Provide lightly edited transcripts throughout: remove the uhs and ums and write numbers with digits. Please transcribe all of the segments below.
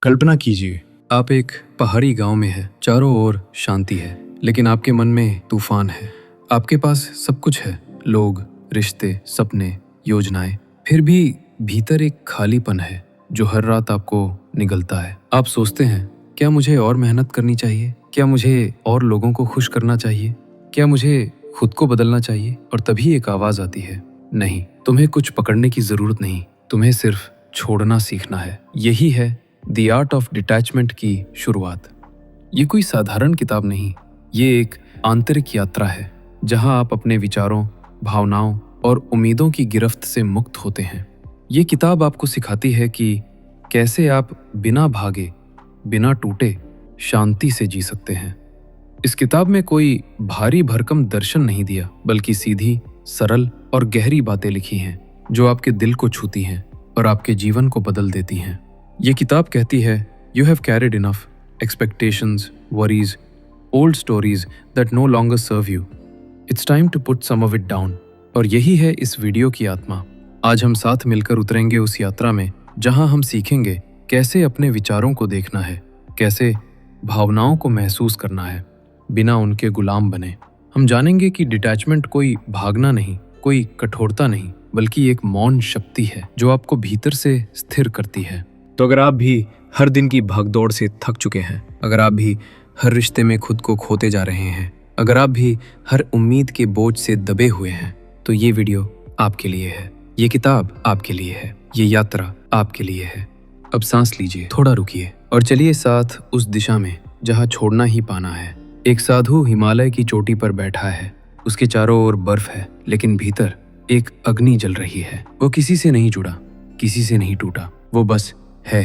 कल्पना कीजिए, आप एक पहाड़ी गांव में हैं, चारों ओर शांति है, लेकिन आपके मन में तूफान है। आपके पास सब कुछ है, लोग, रिश्ते, सपने, योजनाएं। फिर भी भीतर एक खालीपन है जो हर रात आपको निगलता है। आप सोचते हैं, क्या मुझे और मेहनत करनी चाहिए? क्या मुझे और लोगों को खुश करना चाहिए? क्या मुझे खुद को बदलना चाहिए? और तभी एक आवाज आती है, नहीं, तुम्हें कुछ पकड़ने की जरूरत नहीं, तुम्हें सिर्फ छोड़ना सीखना है। यही है द आर्ट ऑफ डिटैचमेंट की शुरुआत। ये कोई साधारण किताब नहीं, ये एक आंतरिक यात्रा है जहां आप अपने विचारों, भावनाओं और उम्मीदों की गिरफ्त से मुक्त होते हैं। ये किताब आपको सिखाती है कि कैसे आप बिना भागे, बिना टूटे, शांति से जी सकते हैं। इस किताब में कोई भारी भरकम दर्शन नहीं दिया, बल्कि सीधी, सरल और गहरी बातें लिखी हैं जो आपके दिल को छूती हैं और आपके जीवन को बदल देती हैं। ये किताब कहती है, you have carried enough expectations, worries, old stories that no longer serve you. It's time to put some of it down. और यही है इस वीडियो की आत्मा। आज हम साथ मिलकर उतरेंगे उस यात्रा में जहां हम सीखेंगे कैसे अपने विचारों को देखना है, कैसे भावनाओं को महसूस करना है बिना उनके गुलाम बने। हम जानेंगे कि डिटैचमेंट कोई भागना नहीं, कोई कठोरता नहीं, बल्कि एक मौन शक्ति है जो आपको भीतर से स्थिर करती है। तो अगर आप भी हर दिन की भागदौड़ से थक चुके हैं, अगर आप भी हर रिश्ते में खुद को खोते जा रहे हैं, अगर आप भी हर उम्मीद के बोझ से दबे हुए हैं, तो ये वीडियो आपके लिए है। ये किताब आपके लिए है। ये यात्रा आपके लिए है। अब सांस लीजिए, थोड़ा रुकिए और चलिए साथ उस दिशा में जहाँ छोड़ना ही पाना है। एक साधु हिमालय की चोटी पर बैठा है। उसके चारों ओर बर्फ है, लेकिन भीतर एक अग्नि जल रही है। वो किसी से नहीं जुड़ा, किसी से नहीं टूटा। वो बस है,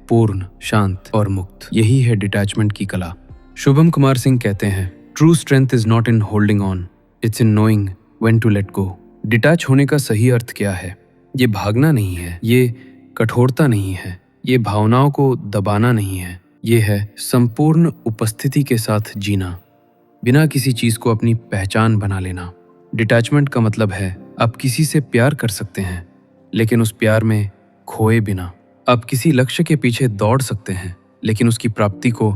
पूर्ण, शांत और मुक्त। यही है डिटैचमेंट की कला। शुभम कुमार सिंह कहते हैं, true strength is not in holding on, it's in knowing when to let go. Detach होने का सही अर्थ क्या है? ये भागना नहीं है, ये कठोरता नहीं है, ये भावनाओं को दबाना नहीं है। ये है संपूर्ण उपस्थिति के साथ जीना, बिना किसी चीज को अपनी पहचान बना लेना। डिटैचमेंट का मतलब है आप किसी से प्यार कर सकते हैं, लेकिन उस प्यार में खोए बिना। आप किसी लक्ष्य के पीछे दौड़ सकते हैं, लेकिन उसकी प्राप्ति को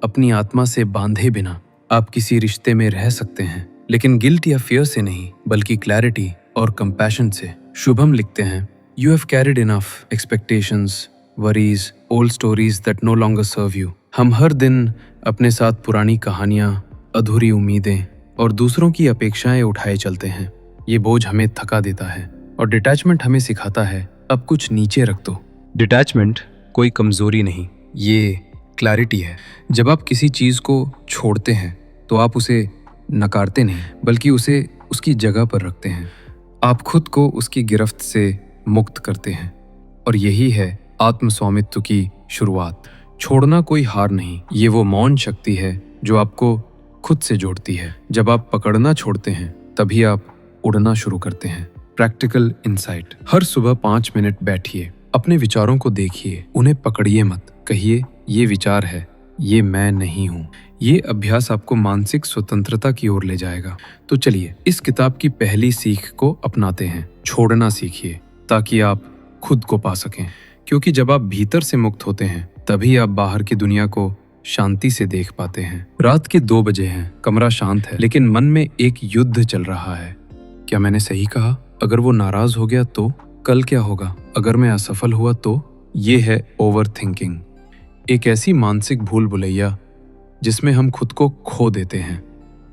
अपनी आत्मा से बांधे बिना। आप किसी रिश्ते में रह सकते हैं, लेकिन गिल्ट या फियर से नहीं, बल्कि क्लैरिटी और कंपैशन से। शुभम लिखते हैं, you have carried enough expectations, worries, old stories that no longer serve you. हम हर दिन अपने साथ पुरानी कहानियां, अधूरी उम्मीदें और दूसरों की अपेक्षाएं उठाए चलते हैं। ये बोझ हमें थका देता है और डिटैचमेंट हमें सिखाता है, अब कुछ नीचे रख दो। डिटैचमेंट कोई कमजोरी नहीं, ये क्लैरिटी है। जब आप किसी चीज को छोड़ते हैं तो आप उसे नकारते नहीं, बल्कि उसे उसकी जगह पर रखते हैं। आप खुद को उसकी गिरफ्त से मुक्त करते हैं। और यही है आत्म स्वामित्व की शुरुआत। छोड़ना कोई हार नहीं, ये वो मौन शक्ति है जो आपको खुद से जोड़ती है। जब आप पकड़ना छोड़ते हैं, तभी आप उड़ना शुरू करते हैं। Practical insight. हर सुबह 5 मिनट बैठिए, अपने विचारों को देखिए, उन्हें पकड़िए मत। कहिए, ये विचार है, ये मैं नहीं हूँ। ये अभ्यास आपको मानसिक स्वतंत्रता की ओर ले जाएगा। तो चलिए इस किताब की पहली सीख को अपनाते हैं। छोड़ना सीखिए ताकि आप खुद को पा सकें, क्योंकि जब आप भीतर से मुक्त होते हैं, तभी आप बाहर की दुनिया को शांति से देख पाते हैं। रात के 2 बजे हैं, कमरा शांत है, लेकिन मन में एक युद्ध चल रहा है। क्या मैंने सही कहा? अगर वो नाराज हो गया तो? कल क्या होगा अगर मैं असफल हुआ तो? ये है ओवर थिंकिंग, एक ऐसी मानसिक भूल भुलैया जिसमें हम खुद को खो देते हैं।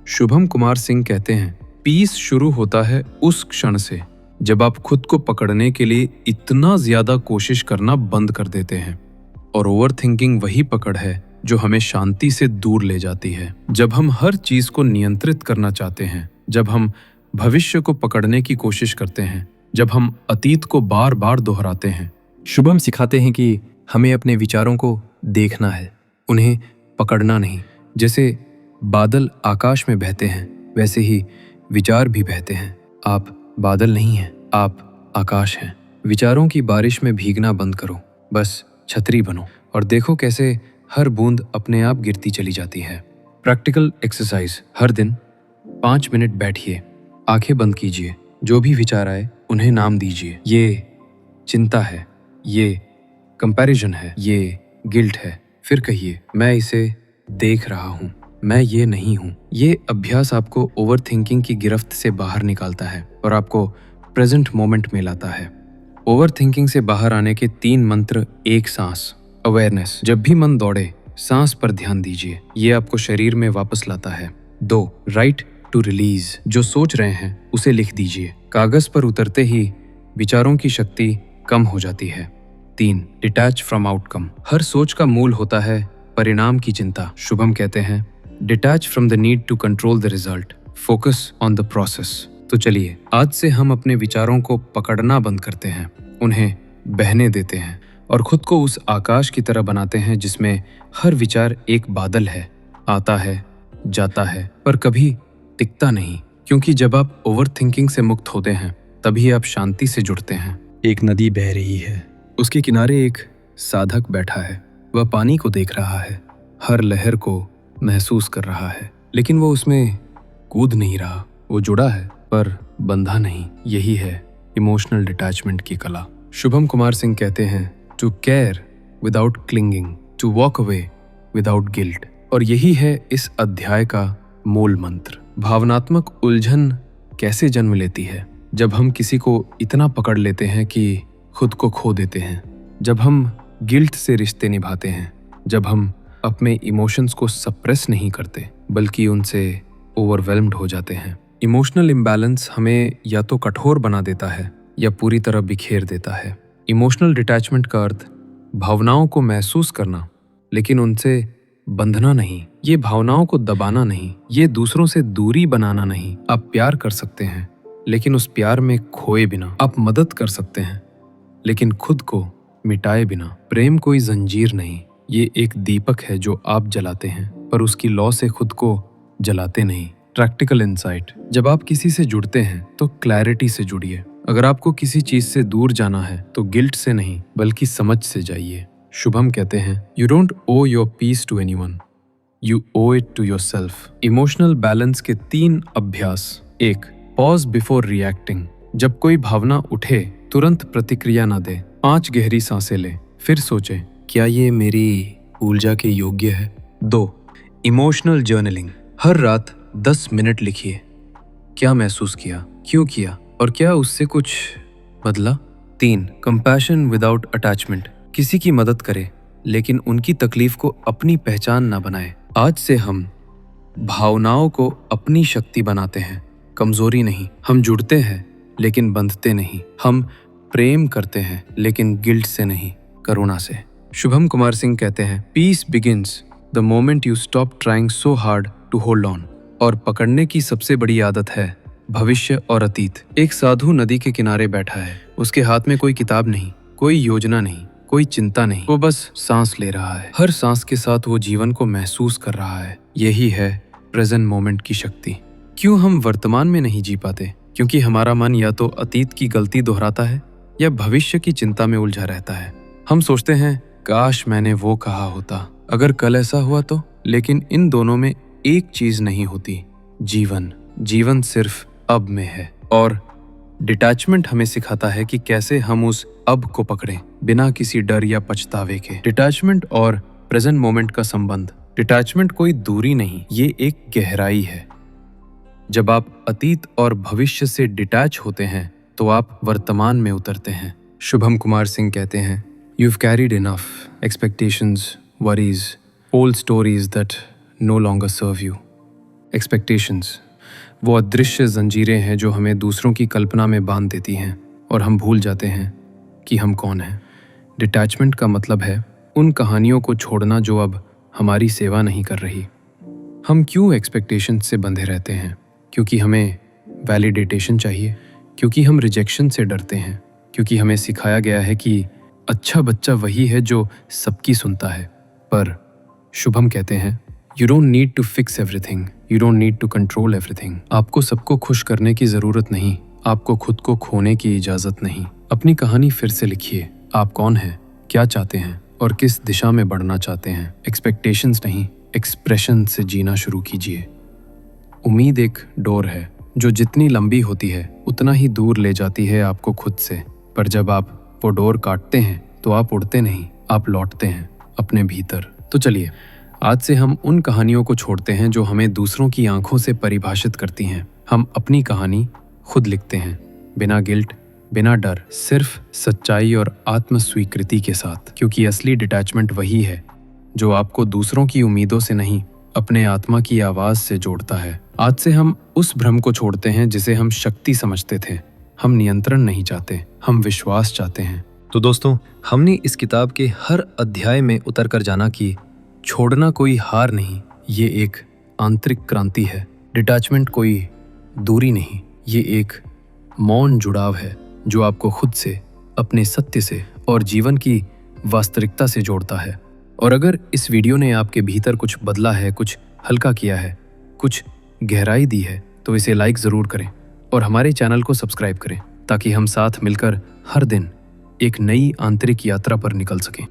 शुभम कुमार सिंह कहते हैं, पीस शुरू होता है उस क्षण से जब आप खुद को पकड़ने के लिए इतना ज्यादा कोशिश करना बंद कर देते हैं। और ओवर थिंकिंग वही पकड़ है जो हमें शांति से दूर ले जाती है। जब हम हर चीज को नियंत्रित करना चाहते हैं, जब हम भविष्य को पकड़ने की कोशिश करते हैं, जब हम अतीत को बार बार दोहराते हैं। शुभम सिखाते हैं कि हमें अपने विचारों को देखना है, उन्हें पकड़ना नहीं। जैसे बादल आकाश में बहते हैं, वैसे ही विचार भी बहते हैं। आप बादल नहीं हैं, आप आकाश हैं। विचारों की बारिश में भीगना बंद करो, बस छतरी बनो और देखो कैसे हर बूंद अपने आप गिरती चली जाती है। Practical exercise. हर दिन 5 मिनट बैठिए, आंखें बंद कीजिए, जो भी विचार आए उन्हें नाम दीजिए। ये चिंता है, ये कंपैरिजन है, ये गिल्ट है। फिर कहिए, मैं इसे देख रहा हूँ, मैं ये नहीं हूँ। ये अभ्यास आपको ओवर थिंकिंग की गिरफ्त से बाहर निकालता है और आपको प्रेजेंट मोमेंट में लाता है। ओवर थिंकिंग से बाहर आने के 3 मंत्र। 1 सांस, अवेयरनेस। जब भी मन दौड़े, सांस पर ध्यान दीजिए, ये आपको शरीर में वापस लाता है। 2 राइट टू रिलीज। जो सोच रहे हैं उसे लिख दीजिए, कागज पर उतरते ही विचारों की शक्ति कम हो जाती है। 3 डिटैच फ्रॉम आउटकम। हर सोच का मूल होता है परिणाम की चिंता। शुभम कहते हैं, detach from the need to control the result, focus on the process. तो चलिए, आज से हम अपने विचारों को पकड़ना बंद करते हैं, उन्हें बहने देते हैं और खुद को उस आकाश की तरह बनाते हैं जिसमें हर विचार एक बादल है, आता है, जाता है, पर कभी टिकता नहीं। क्योंकि जब आप ओवर थिंकिंग से मुक्त होते हैं, तभी आप शांति से जुड़ते हैं। एक नदी बह रही है, उसके किनारे एक साधक बैठा है। वह पानी को देख रहा है, हर लहर को महसूस कर रहा है, लेकिन वो उसमें कूद नहीं रहा। वो जुड़ा है पर बंधा नहीं। यही है इमोशनल डिटैचमेंट की कला। शुभम कुमार सिंह कहते हैं, to care without clinging, to walk away without guilt. और यही है इस अध्याय का मूल मंत्र। भावनात्मक उलझन कैसे जन्म लेती है? जब हम किसी को इतना पकड़ लेते हैं कि खुद को खो देते हैं, जब हम गिल्ट से रिश्ते निभाते हैं, जब हम अपने इमोशंस को सप्रेस नहीं करते बल्कि उनसे ओवरवेल्म्ड हो जाते हैं। इमोशनल इम्बैलेंस हमें या तो कठोर बना देता है या पूरी तरह बिखेर देता है। इमोशनल डिटैचमेंट का अर्थ भावनाओं को महसूस करना, लेकिन उनसे बंधना नहीं। ये भावनाओं को दबाना नहीं, ये दूसरों से दूरी बनाना नहीं। आप प्यार कर सकते हैं, लेकिन उस प्यार में खोए बिना। आप मदद कर सकते हैं, लेकिन खुद को मिटाए बिना। प्रेम कोई जंजीर नहीं, ये एक दीपक है जो आप जलाते हैं, पर उसकी लौ से खुद को जलाते नहीं। Practical insight. जब आप किसी से जुड़ते हैं तो क्लैरिटी से जुड़िए। अगर आपको किसी चीज से दूर जाना है तो गिल्ट से नहीं बल्कि समझ से जाइए। शुभम कहते हैं, you don't owe your peace to anyone, you owe it to yourself. Emotional balance के 3 अभ्यास। 1 पॉज बिफोर रिएक्टिंग। जब कोई भावना उठे तुरंत प्रतिक्रिया न दे। 5 गहरी सांसें लें, फिर सोचें, क्या ये मेरी ऊर्जा के योग्य है? 2 इमोशनल जर्नलिंग। हर रात 10 मिनट लिखिए, क्या महसूस किया, क्यों किया और क्या उससे कुछ बदला। 3 कंपैशन विदाउट अटैचमेंट। किसी की मदद करें, लेकिन उनकी तकलीफ को अपनी पहचान ना बनाएं। आज से हम भावनाओं को अपनी शक्ति बनाते हैं, कमजोरी नहीं। हम जुड़ते हैं लेकिन बंधते नहीं। हम प्रेम करते हैं लेकिन गिल्ट से नहीं, करुणा से। शुभम कुमार सिंह कहते हैं, peace begins the moment you stop trying so hard to hold on. और पकड़ने की सबसे बड़ी आदत है भविष्य और अतीत। एक साधु नदी के किनारे बैठा है, उसके हाथ में कोई किताब नहीं, कोई योजना नहीं, कोई चिंता नहीं। वो बस सांस ले रहा है। हर सांस के साथ वो जीवन को महसूस कर रहा है। यही है प्रेजेंट मोमेंट की शक्ति। क्यों हम वर्तमान में नहीं जी पाते? क्योंकि हमारा मन या तो अतीत की गलती दोहराता है या भविष्य की चिंता में उलझा रहता है। हम सोचते हैं, काश मैंने वो कहा होता, अगर कल ऐसा हुआ तो। लेकिन इन दोनों में एक चीज नहीं होती, जीवन। जीवन सिर्फ अब में है। और डिटैचमेंट हमें सिखाता है कि कैसे हम उस अब को पकड़ें बिना किसी डर या पछतावे के। डिटैचमेंट और प्रेजेंट मोमेंट का संबंध। डिटैचमेंट कोई दूरी नहीं, ये एक गहराई है। जब आप अतीत और भविष्य से डिटैच होते हैं तो आप वर्तमान में उतरते हैं। शुभम कुमार सिंह कहते हैं, You've carried enough expectations, worries, old stories that no longer serve you. Expectations वो अदृश्य जंजीरें हैं जो हमें दूसरों की कल्पना में बांध देती हैं और हम भूल जाते हैं कि हम कौन हैं। डिटैचमेंट का मतलब है उन कहानियों को छोड़ना जो अब हमारी सेवा नहीं कर रही। हम क्यों एक्सपेक्टेशंस से बंधे रहते हैं? क्योंकि हमें वैलिडेशन चाहिए, क्योंकि हम रिजेक्शन से डरते हैं, क्योंकि हमें सिखाया गया है कि अच्छा बच्चा वही है जो सबकी सुनता है। पर शुभम कहते हैं, you don't need to fix everything, you don't need to control everything. आपको सबको खुश करने की जरूरत नहीं, आपको खुद को खोने की इजाजत नहीं। अपनी कहानी फिर से लिखिए। आप कौन हैं, क्या चाहते हैं और किस दिशा में बढ़ना चाहते हैं। एक्सपेक्टेशंस नहीं, एक्सप्रेशन से जीना शुरू कीजिए। उम्मीद एक डोर है जो जितनी लंबी होती है उतना ही दूर ले जाती है आपको खुद से। पर जब आप वो डोर काटते हैं तो आप उड़ते नहीं, आप लौटते हैं। अपने भीतर। तो चलिए, आज से हम उन कहानियों को छोड़ते हैं जो हमें दूसरों की आंखों से परिभाषित करती हैं। हम अपनी कहानी खुद लिखते हैं, बिना गिल्ट, बिना डर, सिर्फ सच्चाई और आत्मस्वीकृति के साथ। क्योंकि असली डिटैचमेंट वही है जो आपको दूसरों की उम्मीदों से नहीं, अपने आत्मा की आवाज से जोड़ता है। आज से हम उस भ्रम को छोड़ते हैं जिसे हम शक्ति समझते थे। हम नियंत्रण नहीं चाहते, हम विश्वास चाहते हैं। तो दोस्तों, हमने इस किताब के हर अध्याय में उतर कर जाना कि छोड़ना कोई हार नहीं, ये एक आंतरिक क्रांति है। डिटैचमेंट कोई दूरी नहीं, ये एक मौन जुड़ाव है जो आपको खुद से, अपने सत्य से और जीवन की वास्तविकता से जोड़ता है। और अगर इस वीडियो ने आपके भीतर कुछ बदला है, कुछ हल्का किया है, कुछ गहराई दी है, तो इसे लाइक ज़रूर करें और हमारे चैनल को सब्सक्राइब करें ताकि हम साथ मिलकर हर दिन एक नई आंतरिक यात्रा पर निकल सकें।